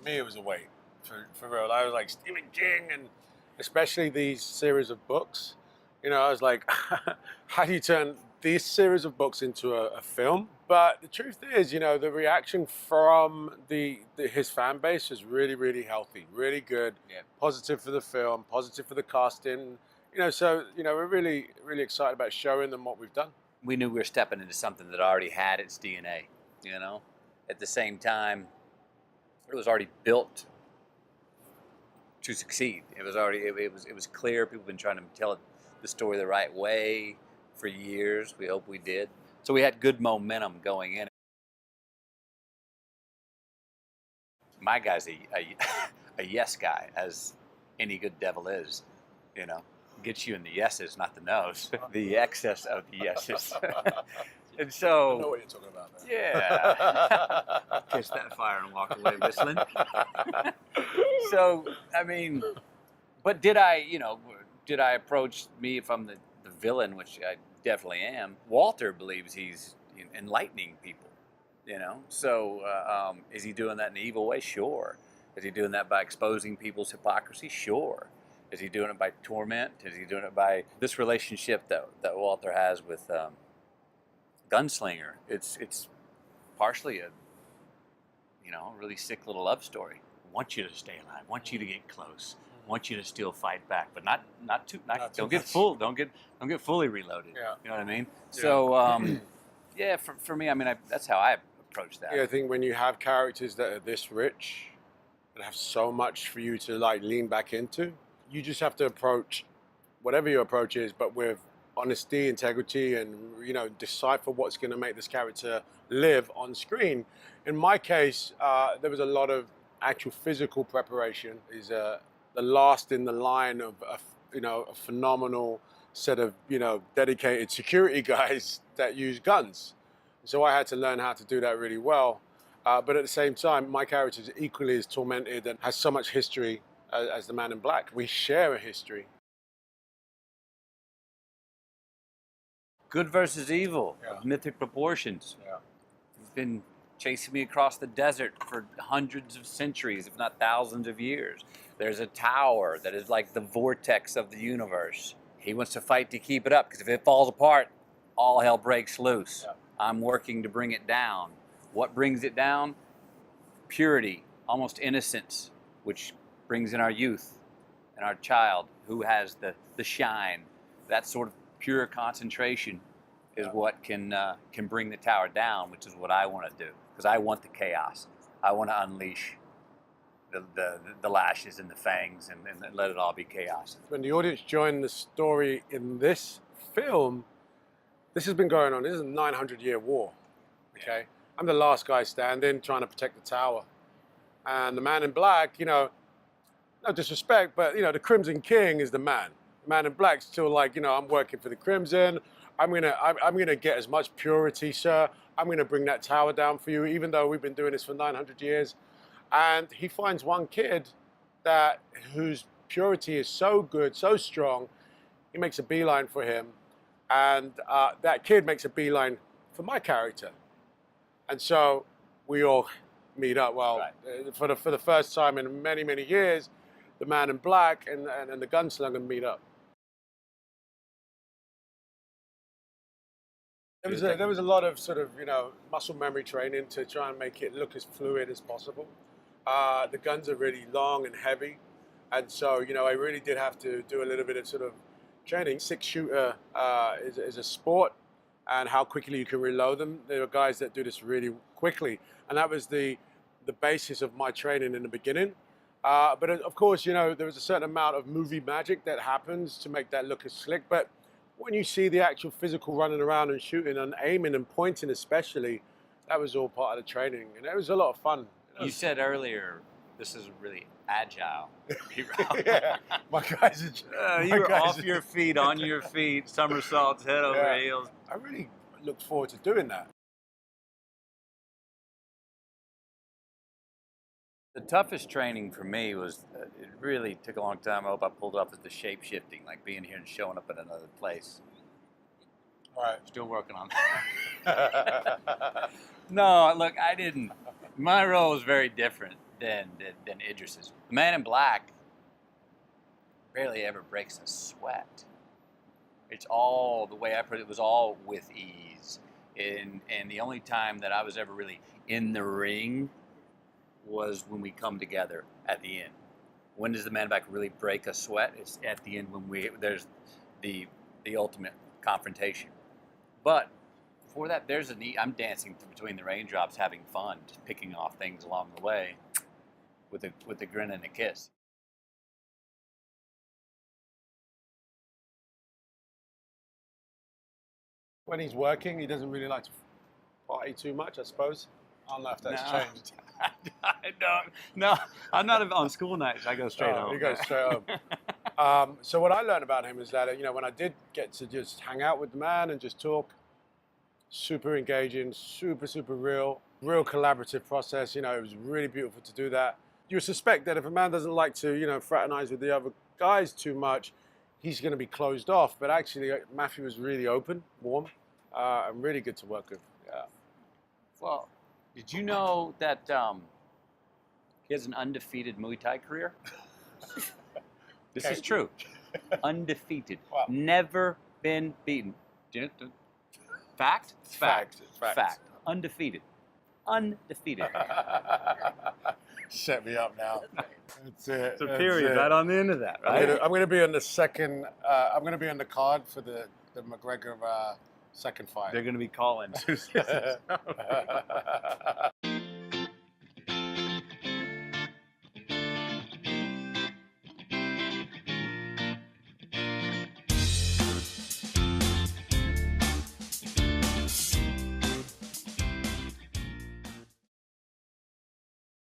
me, it was a weight, for real. I was like, Stephen King, and especially these series of books. You know, I was like, how do you turn these series of books into a film? But the truth is, you know, the reaction from his fan base is really, really healthy, really good, positive for the film, positive for the casting. You know, so, you know, we're really, really excited about showing them what we've done. We knew we were stepping into something that already had its DNA, you know? At the same time, it was already built to succeed. It was already, it was clear. People have been trying to tell the story the right way for years. We hope we did. So we had good momentum going in. My guy's a yes guy, as any good devil is, you know. Gets you in the yeses, not the nos. The excess of the yeses. And so, I know what you're talking about there. Yeah. Kiss that fire and walk away whistling. So, I mean, but did I approach me if I'm the villain, which I definitely am? Walter believes he's enlightening people, you know? So is he doing that in an evil way? Sure. Is he doing that by exposing people's hypocrisy? Sure. Is he doing it by torment? Is he doing it by this relationship that Walter has with Gunslinger? It's partially a really sick little love story. Want you to stay alive. Want you to get close. Want you to still fight back, but not don't get fully reloaded. Yeah. You know what I mean? Yeah. So yeah, for me, I mean, that's how I approach that. Yeah, I think when you have characters that are this rich and have so much for you to like lean back into, you just have to approach whatever your approach is, but with honesty, integrity, and decipher what's going to make this character live on screen. In my case, there was a lot of actual physical preparation. Is the last in the line of a phenomenal set of dedicated security guys that use guns. So I had to learn how to do that really well. But at the same time, my character is equally as tormented and has so much history as the Man in Black. We share a history. Good versus evil, Yeah. of mythic proportions. Yeah. He's been chasing me across the desert for hundreds of centuries, if not thousands of years. There's a tower that is like the vortex of the universe. He wants to fight to keep it up, because if it falls apart, all hell breaks loose. Yeah. I'm working to bring it down. What brings it down? Purity, almost innocence, which brings in our youth and our child who has the shine. That sort of pure concentration is what can bring the tower down, which is what I want to do, because I want the chaos. I want to unleash the lashes and the fangs and let it all be chaos. When the audience joined the story in this film, this has been going on. This is a 900-year war. Okay, I'm the last guy standing, trying to protect the tower, and the Man in Black, no disrespect, but the Crimson King is the man. The Man in Black's still like, I'm working for the Crimson. I'm gonna get as much purity, sir. I'm gonna bring that tower down for you, even though we've been doing this for 900 years. And he finds one kid whose purity is so good, so strong. He makes a beeline for him, and that kid makes a beeline for my character. And so we all meet up. Well, right. for the first time in many, many years, the Man in Black and the Gunslinger meet up. There was a lot of sort of muscle memory training to try and make it look as fluid as possible. The guns are really long and heavy, and so I really did have to do a little bit of sort of training. 6-shooter is a sport, and how quickly you can reload them. There are guys that do this really quickly, and that was the basis of my training in the beginning. But of course, there was a certain amount of movie magic that happens to make that look as slick. But when you see the actual physical running around and shooting and aiming and pointing especially, that was all part of the training, and it was a lot of fun. You said earlier, this is really agile. Yeah, my guys are... you were off your feet, on your feet, somersaults, head over heels. I really look forward to doing that. The toughest training for me was, it really took a long time. I hope I pulled off, is the shape-shifting, like being here and showing up at another place. All right. Still working on that. No, look, I didn't. My role was very different. than Idris's. The Man in Black barely ever breaks a sweat. It's all, the way I put it, was all with ease. And the only time that I was ever really in the ring was when we come together at the end. When does the Man in Black really break a sweat? It's at the end when there's the ultimate confrontation. But before that, I'm dancing between the raindrops, having fun, just picking off things along the way, with a grin and a kiss. When he's working, he doesn't really like to party too much, I suppose. I don't know if that's changed. I don't. No, I'm not on school nights. I go straight home. He goes straight home. So what I learned about him is that, when I did get to just hang out with the man and just talk, super engaging, super real collaborative process. It was really beautiful to do that. You suspect that if a man doesn't like to, fraternize with the other guys too much, he's going to be closed off. But actually, Matthew was really open, warm, and really good to work with. Yeah. Well, did you know that he has an undefeated Muay Thai career? This is true. Undefeated. Wow. Never been beaten. Fact? Fact. Undefeated. Undefeated. Set me up now. That's it. It's a period right on the end of that, right? I'm going to be on the second. I'm going to be on the card for the McGregor second fight. They're going to be calling.